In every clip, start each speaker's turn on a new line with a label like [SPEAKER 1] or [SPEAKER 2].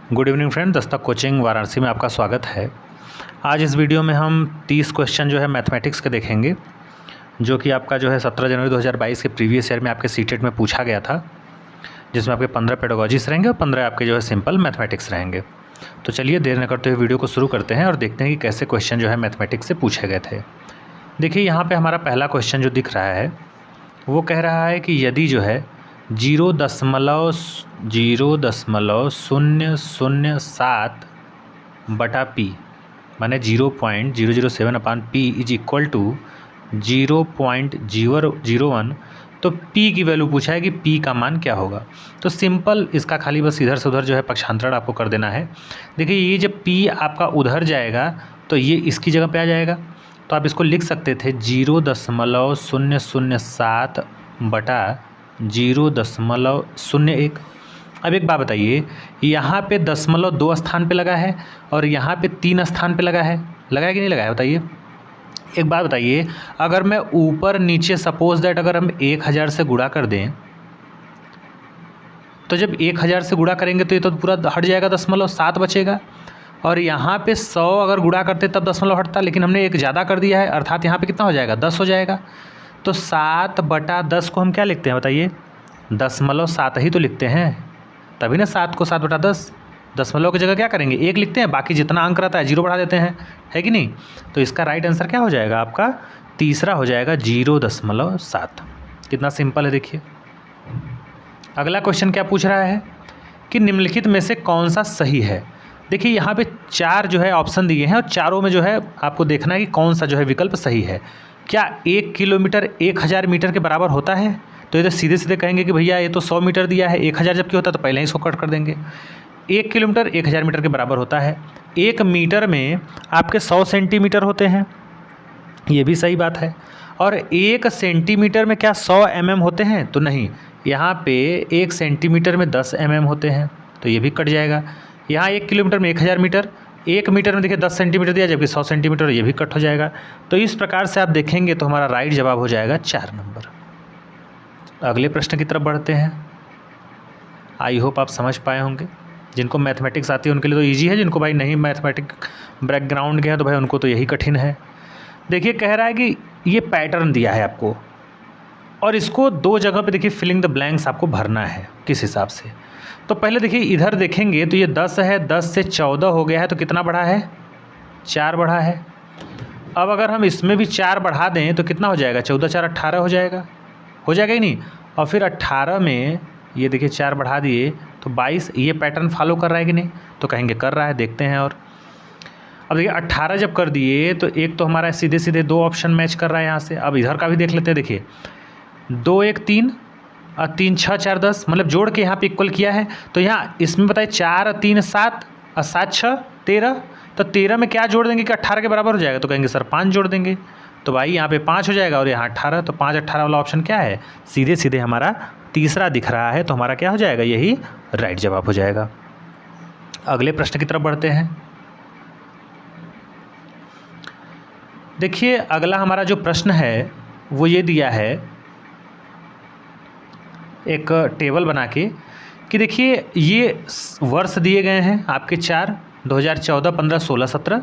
[SPEAKER 1] Good evening friend, Dastak coaching Varanasi में आपका स्वागत है। आज इस वीडियो में हम 30 क्वेश्चन जो है मैथमेटिक्स के देखेंगे, जो कि आपका जो है 17 जनवरी 2022 के प्रीवियस ईयर में आपके सीटेट में पूछा गया था, जिसमें आपके 15 पेडागोजीज रहेंगे और 15 आपके जो है सिंपल मैथमेटिक्स रहेंगे। तो चलिए देर न करते हुए वीडियो को शुरू करते हैं और देखते हैं कि कैसे क्वेश्चन जो है मैथमेटिक्स से पूछे गए थे। देखिए यहाँ पर हमारा पहला क्वेश्चन जो दिख रहा है वो कह रहा है कि यदि जो है 0.007 बटा पी माने 0.007 अपान पी इज इक्वल टू 0.001, तो पी की वैल्यू पूछा है कि पी का मान क्या होगा। तो सिंपल इसका खाली बस इधर से उधर जो है पक्षांतरण आपको कर देना है। देखिए ये जब पी आपका उधर जाएगा तो ये इसकी जगह पे आ जाएगा, तो आप इसको लिख सकते थे 0.007 बटा 0.01। अब एक बात बताइए, यहाँ पे 0.2 स्थान पे लगा है और यहाँ पे 3 स्थान पे लगा है कि नहीं लगा है बताइए। एक बात बताइए, अगर मैं ऊपर नीचे सपोज दैट अगर हम 1000 से गुणा कर दें, तो जब 1000 से गुणा करेंगे तो ये तो पूरा हट जाएगा, 0.7 बचेगा। और यहाँ पे 100 अगर गुणा करते तब 0 हटता, लेकिन हमने एक ज़्यादा कर दिया है, अर्थात यहाँ पे कितना हो जाएगा, 10 हो जाएगा। तो 7 बटा 10 को हम क्या लिखते हैं बताइए, 0.7 ही तो लिखते हैं, तभी ना 7 को 7 बटा 10, दशमलव की जगह क्या करेंगे 1 लिखते हैं, बाकी जितना अंक रहता है 0 बढ़ा देते हैं, है कि नहीं। तो इसका राइट आंसर क्या हो जाएगा, आपका तीसरा हो जाएगा 0.7। कितना सिंपल है देखिए। अगला क्वेश्चन क्या पूछ रहा है कि निम्नलिखित में से कौन सा सही है। देखिए यहाँ पे 4 जो है ऑप्शन दिए हैं और चारों में जो है आपको देखना है कि कौन सा जो है विकल्प सही है। क्या 1 किलोमीटर 1000 मीटर के बराबर होता है, तो ये तो सीधे सीधे कहेंगे कि भैया ये तो 100 मीटर दिया है, 1000 जबकि होता तो पहले ही इसको कट कर देंगे। 1 किलोमीटर 1000 मीटर के बराबर होता है। 1 मीटर में आपके 100 सेंटीमीटर होते हैं, ये भी सही बात है। और 1 सेंटीमीटर में क्या 100 mm होते हैं, तो नहीं, यहाँ पे 1 सेंटीमीटर में 10 mm होते हैं, तो ये भी कट जाएगा। यहाँ 1 किलोमीटर में 1000 मीटर, 1 मीटर में देखिए 10 सेंटीमीटर दिया, जबकि 100 सेंटीमीटर, ये भी कट हो जाएगा। तो इस प्रकार से आप देखेंगे तो हमारा राइट जवाब हो जाएगा 4 नंबर। अगले प्रश्न की तरफ बढ़ते हैं। आई होप आप समझ पाए होंगे। जिनको मैथमेटिक्स आती है उनके लिए तो ईजी है, जिनको भाई नहीं मैथमेटिक्स बैकग्राउंड के हैं तो भाई उनको तो यही कठिन है। देखिए कह रहा है कि ये पैटर्न दिया है आपको और इसको 2 जगह पे देखिए फिलिंग द ब्लैंक्स आपको भरना है किस हिसाब से। तो पहले देखिए इधर देखेंगे तो ये 10 है, 10 से 14 हो गया है, तो कितना बढ़ा है, 4 बढ़ा है। अब अगर हम इसमें भी 4 बढ़ा दें तो कितना हो जाएगा, 14 4 18 हो जाएगा ही नहीं। और फिर 18 में ये देखिए 4 बढ़ा दिए तो 22। ये पैटर्न फॉलो कर रहा है कि नहीं, तो कहेंगे कर रहा है, देखते हैं। और अब देखिए 18 जब कर दिए तो एक तो हमारा सीधे सीधे 2 ऑप्शन मैच कर रहा है यहाँ से। अब इधर का भी देख लेते हैं। देखिए 2 1 3 और 3 6 4 10, मतलब जोड़ के यहाँ पे इक्वल किया है। तो यहाँ इसमें बताइए 4 और 3 7 और 7 6 13, तो 13 में क्या जोड़ देंगे कि 18 के बराबर हो जाएगा, तो कहेंगे सर 5 जोड़ देंगे, तो भाई यहाँ पे 5 हो जाएगा और यहाँ 18, तो 5 18 वाला ऑप्शन क्या है, सीधे सीधे हमारा तीसरा दिख रहा है, तो हमारा क्या हो जाएगा, यही राइट जवाब हो जाएगा। अगले प्रश्न की तरफ बढ़ते हैं। देखिए अगला हमारा जो प्रश्न है वो ये दिया है एक टेबल बना के कि देखिए ये वर्ष दिए गए हैं आपके 4, 2014 15 16 17,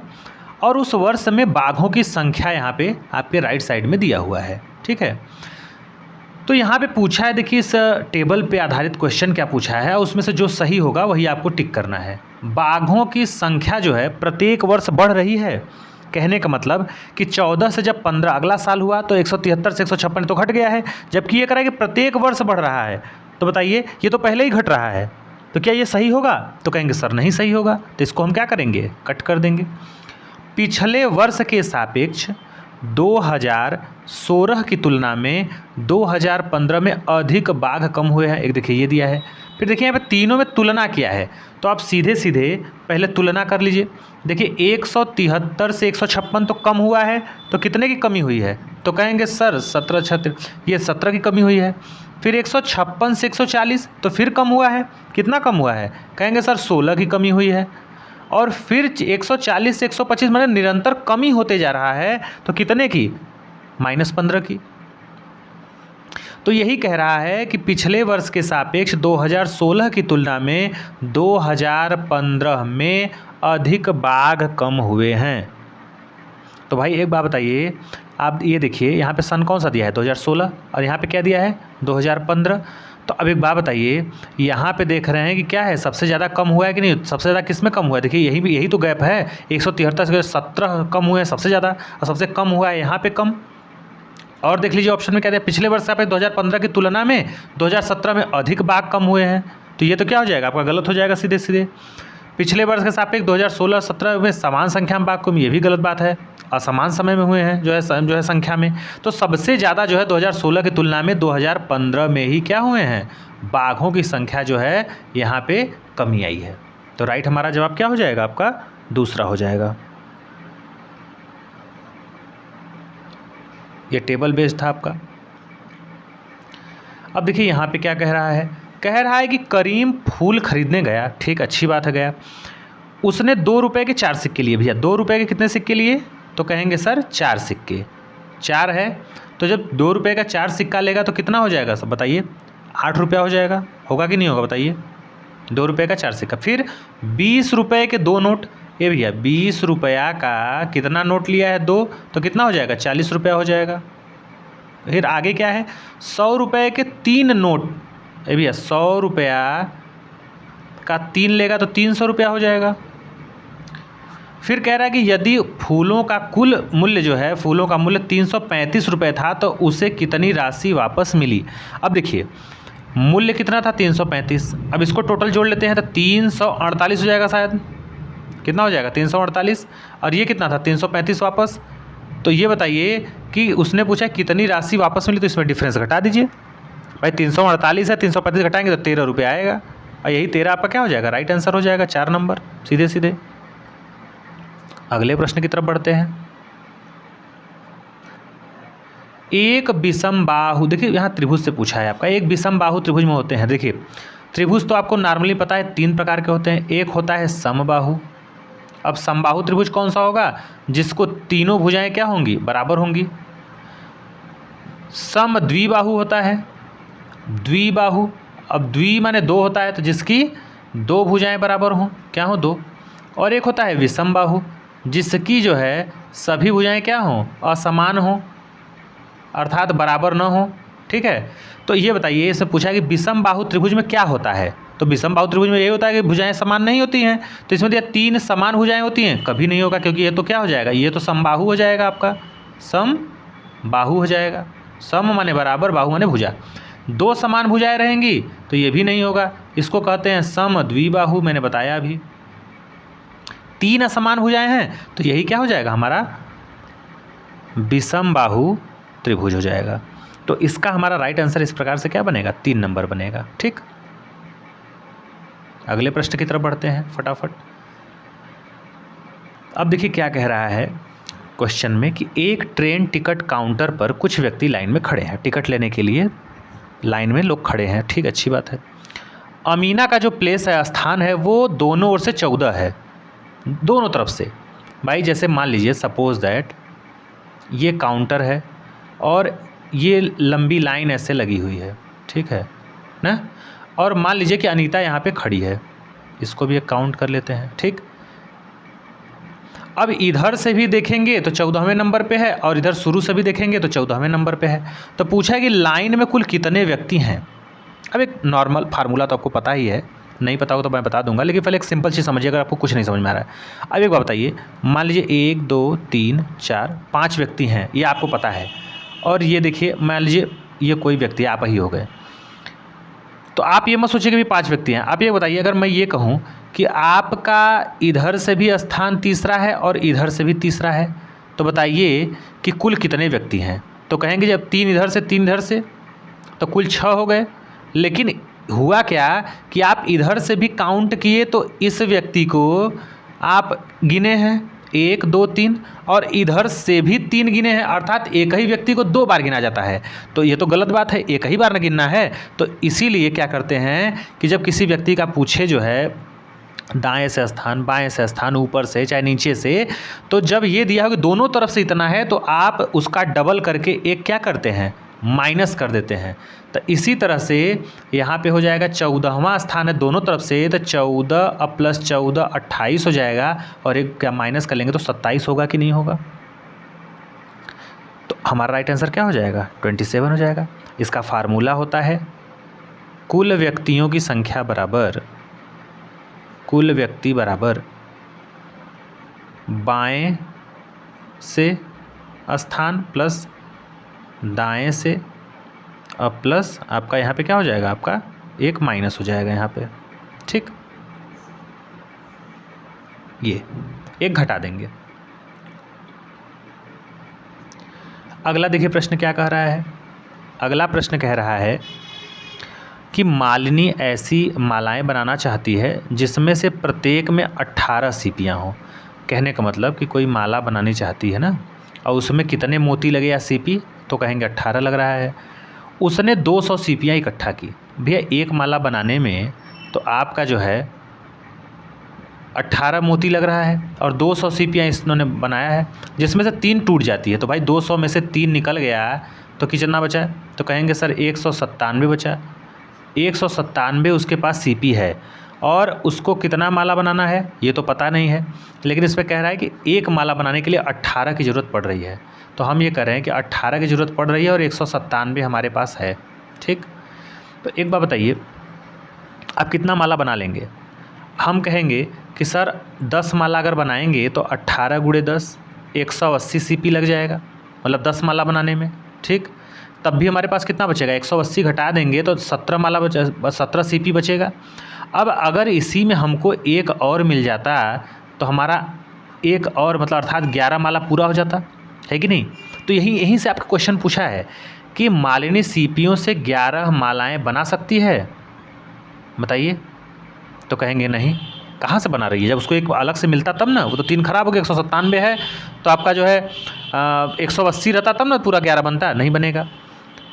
[SPEAKER 1] और उस वर्ष में बाघों की संख्या यहाँ पे आपके राइट साइड में दिया हुआ है, ठीक है। तो यहाँ पे पूछा है, देखिए इस टेबल पे आधारित क्वेश्चन क्या पूछा है, उसमें से जो सही होगा वही आपको टिक करना है। बाघों की संख्या जो है प्रत्येक वर्ष बढ़ रही है, कहने का मतलब कि 14 से जब 15 अगला साल हुआ तो 173 से 156 तो घट गया है, जबकि ये कह रहा है कि प्रत्येक वर्ष बढ़ रहा है। तो बताइए ये तो पहले ही घट रहा है, तो क्या ये सही होगा, तो कहेंगे सर नहीं सही होगा, तो इसको हम क्या करेंगे, कट कर देंगे। पिछले वर्ष के सापेक्ष 2016 की तुलना में 2015 में अधिक बाघ कम हुए हैं, एक देखिए ये दिया है। फिर देखिए यहाँ पे तीनों में तुलना किया है, तो आप सीधे सीधे पहले तुलना कर लीजिए। देखिए 173 से 156 तो कम हुआ है, तो कितने की कमी हुई है, तो कहेंगे सर 17 36, ये 17 की कमी हुई है। फिर 156 से 140 तो फिर कम हुआ है, कितना कम हुआ है, कहेंगे सर 16 की कमी हुई है। और फिर 140 से 125 मतलब निरंतर कमी होते जा रहा है, तो कितने की, -15 की। तो यही कह रहा है कि पिछले वर्ष के सापेक्ष 2016 की तुलना में 2015 में अधिक बाघ कम हुए हैं। तो भाई एक बात बताइए, आप ये देखिए यहाँ पे सन कौन सा दिया है 2016 और यहाँ पे क्या दिया है 2015। तो अब एक बात बताइए, यहाँ पे देख रहे हैं कि क्या है, सबसे ज़्यादा कम हुआ है कि नहीं, सबसे ज़्यादा किस में कम हुआ है, देखिए यही तो गैप है, 173 से 17 कम हुए हैं सबसे ज़्यादा, और सबसे कम हुआ है यहाँ पे कम। और देख लीजिए ऑप्शन में क्या दिया, पिछले वर्ष पे 2015 की तुलना में 2017 में अधिक बाघ कम हुए हैं। तो ये तो क्या हो जाएगा आपका, गलत हो जाएगा सीधे सीधे। पिछले वर्ष के सापेक्ष 2016-17 में समान संख्या में बाघ कम, ये भी गलत बात है, असमान समय में हुए हैं जो है संख्या में। तो सबसे ज़्यादा जो है 2016 की तुलना में 2015 में ही क्या हुए हैं, बाघों की संख्या जो है यहाँ पे कमी आई है। तो राइट हमारा जवाब क्या हो जाएगा, आपका दूसरा हो जाएगा। ये टेबल बेस्ड था आपका। अब देखिए यहाँ पे क्या कह रहा है कि करीम फूल खरीदने गया, ठीक अच्छी बात है गया, उसने 2 रुपये के 4 सिक्के लिए। भैया 2 रुपये के कितने सिक्के लिए, तो कहेंगे सर 4 सिक्के, 4 है तो जब 2 रुपये का 4 सिक्का लेगा तो कितना हो जाएगा सब बताइए, 8 रुपया हो जाएगा, होगा कि नहीं होगा बताइए, 2 रुपये का 4 सिक्का। फिर 20 रुपये के 2 नोट, ये भैया 20 रुपया का कितना नोट लिया है 2, तो कितना हो जाएगा 40 रुपया हो जाएगा। फिर आगे क्या है, 100 रुपये के 3 नोट, ये भैया 100 रुपया का 3 लेगा तो 300 रुपया हो जाएगा। फिर कह रहा है कि यदि फूलों का कुल मूल्य जो है, फूलों का मूल्य 335 रुपये था तो उसे कितनी राशि वापस मिली। अब देखिए मूल्य कितना था 335, अब इसको टोटल जोड़ लेते हैं तो 348 हो जाएगा शायद, कितना हो जाएगा 348, और ये कितना था 335 वापस। तो ये बताइए कि उसने पूछा कितनी राशि वापस मिली, तो इसमें डिफरेंस घटा दीजिए भाई, 348 है 335 घटाएंगे तो 13 रुपये आएगा, और यही 13 आपका क्या हो जाएगा, राइट आंसर हो जाएगा, 4 नंबर सीधे सीधे। अगले प्रश्न की तरफ बढ़ते हैं। एक विषम बाहु, देखिए यहाँ त्रिभुज से पूछा है आपका, एक विषम बाहु त्रिभुज में होते हैं। देखिए त्रिभुज तो आपको नॉर्मली पता है 3 प्रकार के होते हैं, एक होता है समबाहु। अब समबाहु त्रिभुज कौन सा होगा, जिसको तीनों भुजाएं क्या होंगी, बराबर होंगी। सम द्विबाहु होता है, द्विबाहु, अब द्वि माने 2 होता है तो जिसकी 2 भुजाएं बराबर हों, क्या हो 2। और एक होता है विषम बाहु, जिसकी जो है सभी भुजाएं क्या हों, असमान हों, अर्थात बराबर न हो, ठीक है। तो ये बताइए, इससे पूछा कि विषम बाहु त्रिभुज में क्या होता है, तो विषम बाहु त्रिभुज में ये होता है कि भुजाएं समान नहीं होती हैं। तो इसमें दिया 3 समान भुजाएं होती हैं, कभी नहीं होगा, क्योंकि ये तो क्या हो जाएगा, ये तो समबाहु हो जाएगा आपका, सम बाहु हो जाएगा। सम माने बराबर, बाहु माने भुजा, 2 समान भुजाएं रहेंगी तो ये भी नहीं होगा, इसको कहते हैं सम द्विबाहु, मैंने बताया अभी। 3 असमान भुजाएं हैं तो यही क्या हो जाएगा हमारा विषम बाहु त्रिभुज हो जाएगा। तो इसका हमारा राइट आंसर इस प्रकार से क्या बनेगा, 3 नंबर बनेगा, ठीक। अगले प्रश्न की तरफ बढ़ते हैं फटाफट। अब देखिए क्या कह रहा है क्वेश्चन में कि एक ट्रेन टिकट काउंटर पर कुछ व्यक्ति लाइन में खड़े हैं, टिकट लेने के लिए लाइन में लोग खड़े हैं, ठीक अच्छी बात है। अमीना का जो प्लेस है, स्थान है, वो दोनों ओर से 14 है, दोनों तरफ से। भाई जैसे मान लीजिए सपोज दैट ये काउंटर है और ये लंबी लाइन ऐसे लगी हुई है, ठीक है ना, और मान लीजिए कि अनीता यहाँ पे खड़ी है, इसको भी एक काउंट कर लेते हैं, ठीक। अब इधर से भी देखेंगे तो 14वें नंबर पे है, और इधर शुरू से भी देखेंगे तो 14वें नंबर पे है। तो पूछा है कि लाइन में कुल कितने व्यक्ति हैं। अब एक नॉर्मल फार्मूला तो आपको पता ही है, नहीं पता हो तो मैं बता दूंगा, लेकिन पहले एक सिंपल चीज़ समझिए अगर आपको कुछ नहीं समझ में आ रहा है। अब एक बात बताइए, मान लीजिए 1 2 3 4 5 व्यक्ति हैं, ये आपको पता है, और ये देखिए मान लीजिए ये कोई व्यक्ति आप ही हो गए, तो आप ये मत सोचिए कि भी 5 व्यक्ति हैं। आप ये बताइए, अगर मैं ये कहूँ कि आपका इधर से भी स्थान तीसरा है और इधर से भी तीसरा है, तो बताइए कि कुल कितने व्यक्ति हैं। तो कहेंगे जब 3 इधर से 3 इधर से तो कुल 6 हो गए। लेकिन हुआ क्या कि आप इधर से भी काउंट किए तो इस व्यक्ति को आप गिने हैं 1 2 3, और इधर से भी 3 गिने हैं, अर्थात एक ही व्यक्ति को 2 बार गिना जाता है। तो ये तो गलत बात है, एक ही बार ना गिनना है। तो इसीलिए क्या करते हैं कि जब किसी व्यक्ति का पूछे जो है दाएं से स्थान, बाएं से स्थान, ऊपर से चाहे नीचे से, तो जब ये दिया हो कि दोनों तरफ से इतना है तो आप उसका डबल करके एक क्या करते हैं, माइनस कर देते हैं। तो इसी तरह से यहाँ पे हो जाएगा 14वां स्थान है दोनों तरफ से, तो 14 अब प्लस 14 28 हो जाएगा, और एक क्या माइनस कर लेंगे तो 27 होगा कि नहीं होगा। तो हमारा राइट आंसर क्या हो जाएगा, 27 हो जाएगा। इसका फार्मूला होता है कुल व्यक्तियों की संख्या बराबर कुल व्यक्ति बराबर बाएं से स्थान प्लस दाएं से, अब प्लस आपका यहाँ पे क्या हो जाएगा, आपका एक माइनस हो जाएगा यहाँ पे, ठीक। ये एक घटा देंगे। अगला देखिए प्रश्न क्या कह रहा है। अगला प्रश्न कह रहा है कि मालिनी ऐसी मालाएं बनाना चाहती है जिसमें से प्रत्येक में 18 सीपियाँ हों। कहने का मतलब कि कोई माला बनानी चाहती है ना, और उसमें कितने मोती लगे या सीपी, तो कहेंगे 18 लग रहा है। उसने 200 सीपियाँ इकट्ठा की। भैया एक माला बनाने में तो आपका जो है 18 मोती लग रहा है, और 200 सीपियाँ इन्होंने बनाया है, जिसमें से 3 टूट जाती है। तो भाई 200 में से 3 निकल गया तो कितना बचा, तो कहेंगे सर 197 बचा। 197 उसके पास सीपी है, और उसको कितना माला बनाना है ये तो पता नहीं है, लेकिन इस पर कह रहा है कि एक माला बनाने के लिए 18 की ज़रूरत पड़ रही है। तो हम ये कह रहे हैं कि 18 की ज़रूरत पड़ रही है और 197 हमारे पास है, ठीक। तो एक बात बताइए, आप कितना माला बना लेंगे। हम कहेंगे कि सर 10 माला अगर बनाएंगे तो 18 गुणे 10 180 सीपी लग जाएगा, मतलब 10 माला बनाने में, ठीक। तब भी हमारे पास कितना बचेगा, 180 घटा देंगे तो 17 माला 17 सीपी बचेगा। अब अगर इसी में हमको एक और मिल जाता तो हमारा एक और मतलब अर्थात 11 माला पूरा हो जाता है कि नहीं। तो यहीं से आपका क्वेश्चन पूछा है कि मालिनी सीपियों से 11 मालाएं बना सकती है, बताइए। तो कहेंगे नहीं, कहाँ से बना रही है, जब उसको एक अलग से मिलता तब ना। वो तो 3 खराब हो गया, 197 है, तो आपका जो है 180 रहता तब ना पूरा 11 बनता, नहीं बनेगा।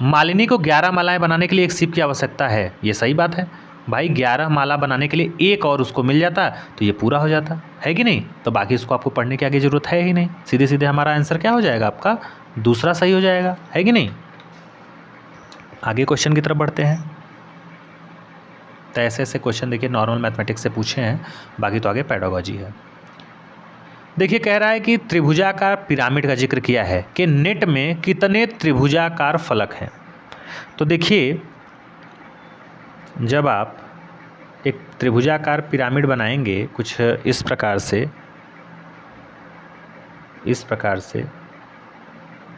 [SPEAKER 1] मालिनी को 11 मालाएं बनाने के लिए एक सीप की आवश्यकता है, ये सही बात है भाई। 11 माला बनाने के लिए एक और उसको मिल जाता तो ये पूरा हो जाता है कि नहीं। तो बाकी इसको आपको पढ़ने की आगे ज़रूरत है ही नहीं, सीधे सीधे हमारा आंसर क्या हो जाएगा, आपका दूसरा सही हो जाएगा, है कि नहीं। आगे क्वेश्चन की तरफ बढ़ते हैं। तो ऐसे ऐसे क्वेश्चन देखिए नॉर्मल मैथमेटिक्स से पूछे हैं, बाकी तो आगे पेडागोजी है। देखिए कह रहा है कि त्रिभुजाकार पिरामिड का जिक्र किया है कि नेट में कितने त्रिभुजाकार फलक हैं। तो देखिए जब आप एक त्रिभुजाकार पिरामिड बनाएंगे कुछ इस प्रकार से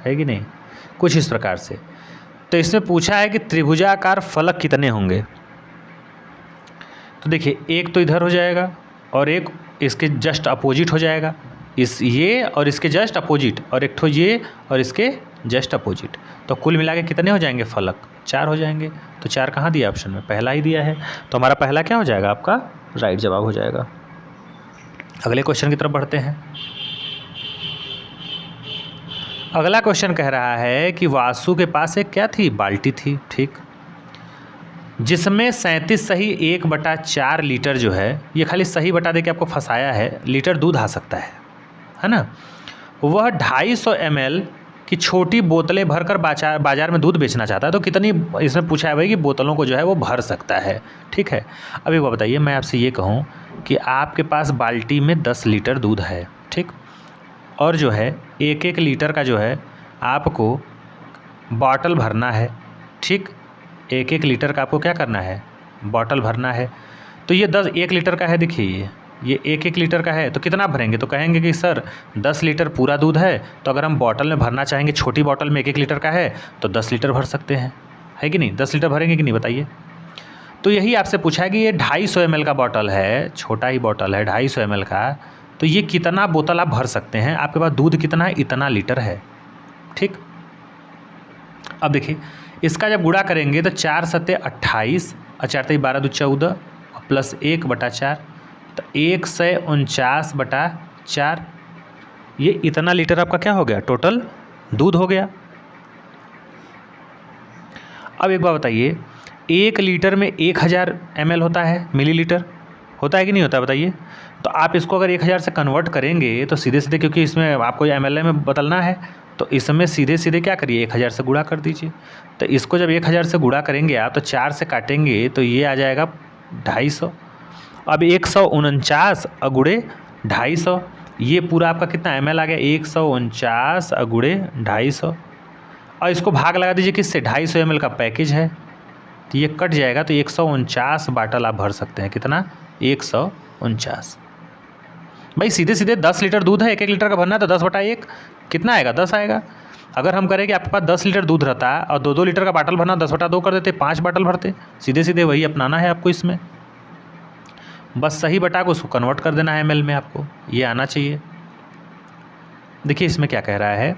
[SPEAKER 1] है कि नहीं, कुछ इस प्रकार से, तो इसमें पूछा है कि त्रिभुजाकार फलक कितने होंगे। तो देखिए एक तो इधर हो जाएगा और एक इसके जस्ट अपोजिट हो जाएगा, ये और इसके जस्ट अपोजिट, और एक ठो ये और इसके जस्ट अपोजिट। तो कुल मिला के कितने हो जाएंगे फलक, 4 हो जाएंगे। तो 4 कहाँ दिया ऑप्शन में, पहला ही दिया है, तो हमारा पहला क्या हो जाएगा, आपका राइट जवाब हो जाएगा। अगले क्वेश्चन की तरफ बढ़ते हैं। अगला क्वेश्चन कह रहा है कि वासु के पास एक क्या थी, बाल्टी थी, ठीक, जिसमें 37 सही 1/4 लीटर जो है, ये खाली सही बटा दे के आपको फंसाया है, लीटर दूध आ सकता है ना। वह 250 ml की छोटी बोतलें भरकर बाजार में दूध बेचना चाहता है। तो कितनी इसमें पूछा है भाई कि बोतलों को जो है वो भर सकता है, ठीक है। अभी वो बताइए, मैं आपसे ये कहूँ कि आपके पास बाल्टी में 10 लीटर दूध है, ठीक, और जो है 1-1 लीटर का जो है आपको बॉटल भरना है, ठीक। 1-1 लीटर का आपको क्या करना है, बॉटल भरना है। तो ये 1 लीटर का है, देखिए ये 1-1 लीटर का है, तो कितना भरेंगे, तो कहेंगे कि सर 10 लीटर पूरा दूध है, तो अगर हम बॉटल में भरना चाहेंगे, छोटी बॉटल में 1-1 लीटर का है तो 10 लीटर भर सकते हैं, है कि नहीं। 10 लीटर भरेंगे कि नहीं बताइए। तो यही आपसे पूछा है कि ये 250 ml का बॉटल है, छोटा ही बॉटल है 250 ml का, तो ये कितना बोतल आप भर सकते हैं, आपके पास दूध कितना है, इतना लीटर है, ठीक। अब देखिए इसका जब गुणा करेंगे तो 4 सत्ते 28 और 4 तेई 12 दो 14 प्लस 1/4, तो 149/4, ये इतना लीटर आपका क्या हो गया, टोटल दूध हो गया। अब एक बात बताइए, 1 लीटर में 1000 ml होता है, मिलीलीटर होता है कि नहीं होता है बताइए। तो आप इसको अगर 1000 से कन्वर्ट करेंगे तो सीधे सीधे, क्योंकि इसमें आपको ml में बदलना है, तो इसमें सीधे सीधे क्या करिए 1000 से गुणा कर दीजिए। तो इसको जब 1000 से गुणा करेंगे आप तो 4 से काटेंगे तो ये आ जाएगा 250। अब 149 अगुड़े 250, ये पूरा आपका कितना ml आ गया 149 अगुड़े 250। और इसको भाग लगा दीजिए किससे, 250 ml का पैकेज है तो ये कट जाएगा तो 149 बाटल आप भर सकते हैं। कितना, 149। भाई सीधे सीधे 10 लीटर दूध है, 1 लीटर का भरना है तो 10/1 कितना आएगा, 10 आएगा। अगर हम करें कि आपके पास 10 लीटर दूध रहता है और 2-2 लीटर का बाटल भरना, 10/2 कर देते, 5 बाटल भरते। सीधे सीधे वही अपनाना है आपको इसमें, बस सही बटा को उसको कन्वर्ट कर देना है ml में, आपको ये आना चाहिए। देखिए इसमें क्या कह रहा है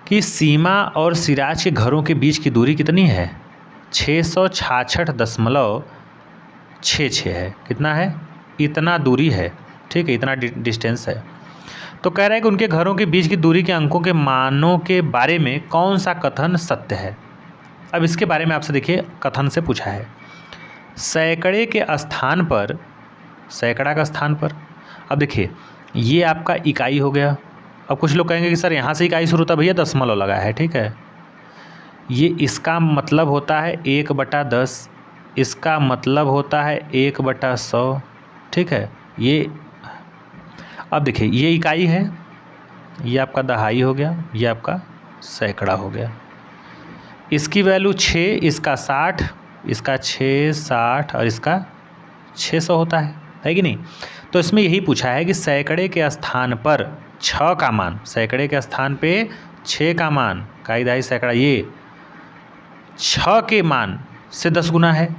[SPEAKER 1] कि सीमा और सिराज के घरों के बीच की दूरी कितनी है, 666.66 है। कितना है, इतना दूरी है, ठीक है, इतना डिस्टेंस है। तो कह रहा है कि उनके घरों के बीच की दूरी के अंकों के मानों के बारे में कौन सा कथन सत्य है। अब इसके बारे में आपसे देखिए कथन से पूछा है, सैकड़े के स्थान पर, सैकड़ा का स्थान पर, अब देखिए ये आपका इकाई हो गया। अब कुछ लोग कहेंगे कि सर यहाँ से इकाई शुरू होता, भैया दशमलव लगा है, ठीक है, ये इसका मतलब होता है 1/10, इसका मतलब होता है 1/100, ठीक है। ये अब देखिए ये इकाई है, ये आपका दहाई हो गया, ये आपका सैकड़ा हो गया। इसकी वैल्यू 6, इसका 60, इसका 6, 60 और इसका 600 होता है कि नहीं। तो इसमें यही पूछा है कि सैकड़े के स्थान पर 6 का मान, सैकड़े के स्थान पे 6 का मान, काई दहाई सैकड़ा, ये 6 के मान से 10 गुना है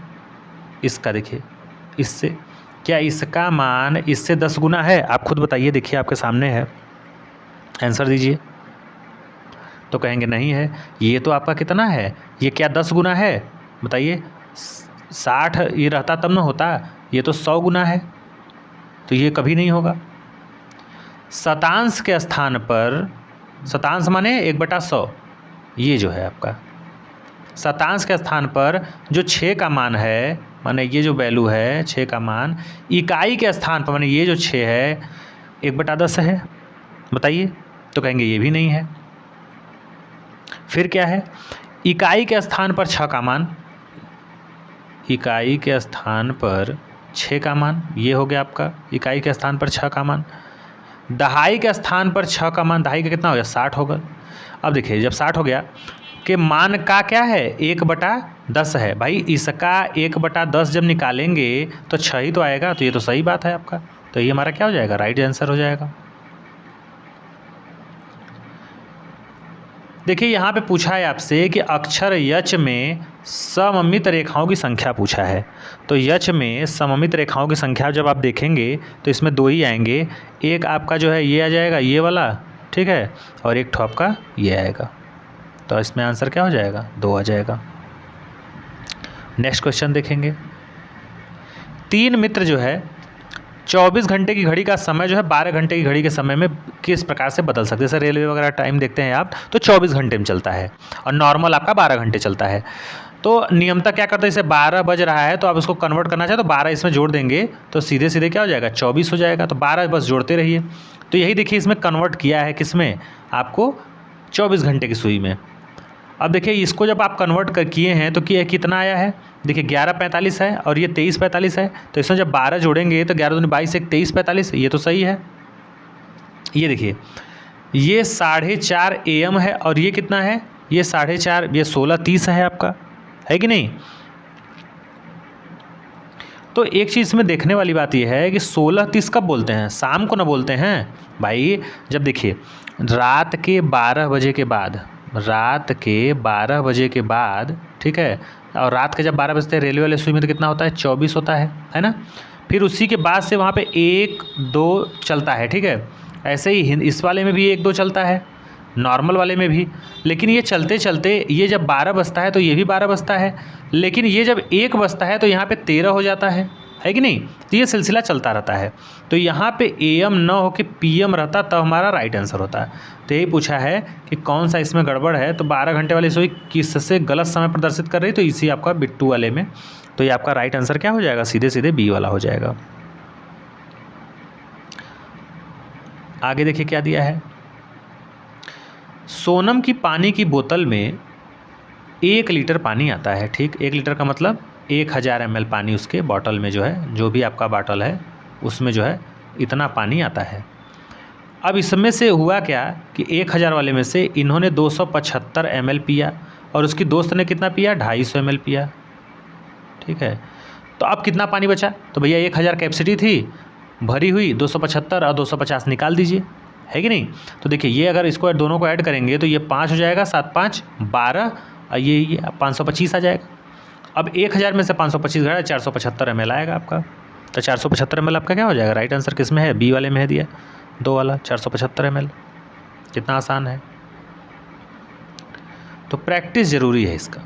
[SPEAKER 1] इसका। देखिए इससे क्या इसका मान इससे 10 गुना है, आप खुद बताइए, देखिए आपके सामने है, आंसर दीजिए। तो कहेंगे नहीं है, ये तो आपका कितना है, ये क्या 10 गुना है, बताइए। 60 ये रहता तब ना होता, ये तो 100 गुना है, तो ये कभी नहीं होगा। शतांश के स्थान पर, शतांश माने 1/100, ये जो है आपका शतांश के स्थान पर जो 6 का मान है, माने ये जो वैल्यू है 6 का मान, इकाई के स्थान पर माने ये जो 6 है 1/10 है, बताइए। तो कहेंगे ये भी नहीं है। फिर क्या है, इकाई के स्थान पर 6 का मान, इकाई के स्थान पर 6 का मान, ये हो गया आपका इकाई के स्थान पर 6 का मान। दहाई के स्थान पर 6 का मान, दहाई का कितना हो गया, 60 होगा। अब देखिए जब 60 हो गया के मान का क्या है 1/10 है, भाई इसका 1/10 जब निकालेंगे तो 6 ही तो आएगा, तो ये तो सही बात है आपका। तो ये हमारा क्या हो जाएगा, राइट आंसर हो जाएगा। देखिए यहाँ पे पूछा है आपसे कि अक्षर यच में सममित रेखाओं की संख्या पूछा है। तो यच में सममित रेखाओं की संख्या जब आप देखेंगे तो इसमें 2 ही आएंगे, एक आपका जो है ये आ जाएगा, ये वाला, ठीक है, और एक ठो आपका ये आएगा। तो इसमें आंसर क्या हो जाएगा, 2 आ जाएगा। नेक्स्ट क्वेश्चन देखेंगे। 3 मित्र जो है 24 घंटे की घड़ी का समय जो है 12 घंटे की घड़ी के समय में किस प्रकार से बदल सकते हैं। जैसे रेलवे वगैरह टाइम देखते हैं आप तो 24 घंटे में चलता है और नॉर्मल आपका 12 घंटे चलता है। तो नियमतः क्या करते हैं, जैसे 12 बज रहा है तो आप उसको कन्वर्ट करना चाहे तो 12 इसमें जोड़ देंगे तो सीधे सीधे क्या हो जाएगा, 24 हो जाएगा। तो 12 बस जोड़ते रहिए। तो यही देखिए इसमें कन्वर्ट किया है किसमें, आपको 24 घंटे की सुई में। अब देखिए इसको जब आप कन्वर्ट कर किए हैं तो कितना आया है, देखिए 11:45 है और ये 23:45 है। तो इसमें जब 12 जोड़ेंगे तो 11 दूनी 22 1 23:45, ये तो सही है। ये देखिए ये 4:30 AM है और ये कितना है, ये 4:30, ये 16:30 है आपका, है कि नहीं। तो एक चीज़ में देखने वाली बात यह है कि 16:30 कब बोलते हैं, शाम को ना बोलते हैं भाई। जब देखिए रात के 12 बजे के बाद, रात के 12 बजे के बाद, ठीक है, और रात के जब 12 बजते हैं रेलवे वाले सुई में तो कितना होता है, 24 होता है ना। फिर उसी के बाद से वहाँ पे 1-2 चलता है, ठीक है। ऐसे ही इस वाले में भी 1-2 चलता है, नॉर्मल वाले में भी। लेकिन ये चलते चलते ये जब 12 बजता है तो ये भी 12 बजता है, लेकिन ये जब 1 बजता है तो यहाँ पे 13 हो जाता है कि नहीं। तो ये सिलसिला चलता रहता है। तो यहाँ पे AM न हो के PM रहता तब हमारा राइट आंसर होता है। तो यही पूछा है कि कौन सा इसमें गड़बड़ है। तो 12 घंटे वाली सुई किससे गलत समय प्रदर्शित कर रही है, तो इसी आपका बिट्टू वाले में। तो ये आपका राइट आंसर क्या हो जाएगा, सीधे सीधे B वाला हो जाएगा। आगे देखिए क्या दिया है, सोनम की पानी की बोतल में 1 लीटर पानी आता है, ठीक। 1 लीटर का मतलब 1000 ml पानी उसके बॉटल में जो है, जो भी आपका बॉटल है उसमें जो है इतना पानी आता है। अब इसमें से हुआ क्या कि 1000 वाले में से इन्होंने 275 ml पिया और उसकी दोस्त ने कितना पिया, 250 ml पिया, ठीक है। तो अब कितना पानी बचा, तो भैया 1000 कैपेसिटी थी भरी हुई, 275 और 250 निकाल दीजिए, है कि नहीं। तो देखिए ये अगर इसको दोनों को ऐड करेंगे तो ये 5 हो जाएगा, 7 5 12, ये 525 आ जाएगा। अब 1000 में से 525 घटा 475 ml आएगा आपका। तो 475 ml आपका क्या हो जाएगा, राइट आंसर किस में है, बी वाले में है दिया, 2 वाला 475 ml। कितना आसान है। तो प्रैक्टिस ज़रूरी है इसका।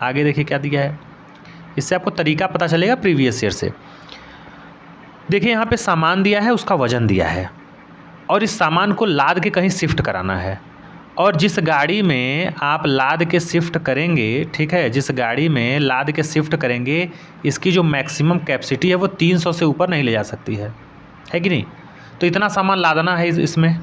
[SPEAKER 1] आगे देखिए क्या दिया है, इससे आपको तरीका पता चलेगा प्रीवियस ईयर से। देखिए यहाँ पे सामान दिया है, उसका वजन दिया है और इस सामान को लाद के कहीं शिफ्ट कराना है। और जिस गाड़ी में आप लाद के शिफ्ट करेंगे, ठीक है, जिस गाड़ी में लाद के शिफ्ट करेंगे इसकी जो मैक्सिमम कैपेसिटी है वो 300 से ऊपर नहीं ले जा सकती है कि नहीं। तो इतना सामान लादना है इसमें।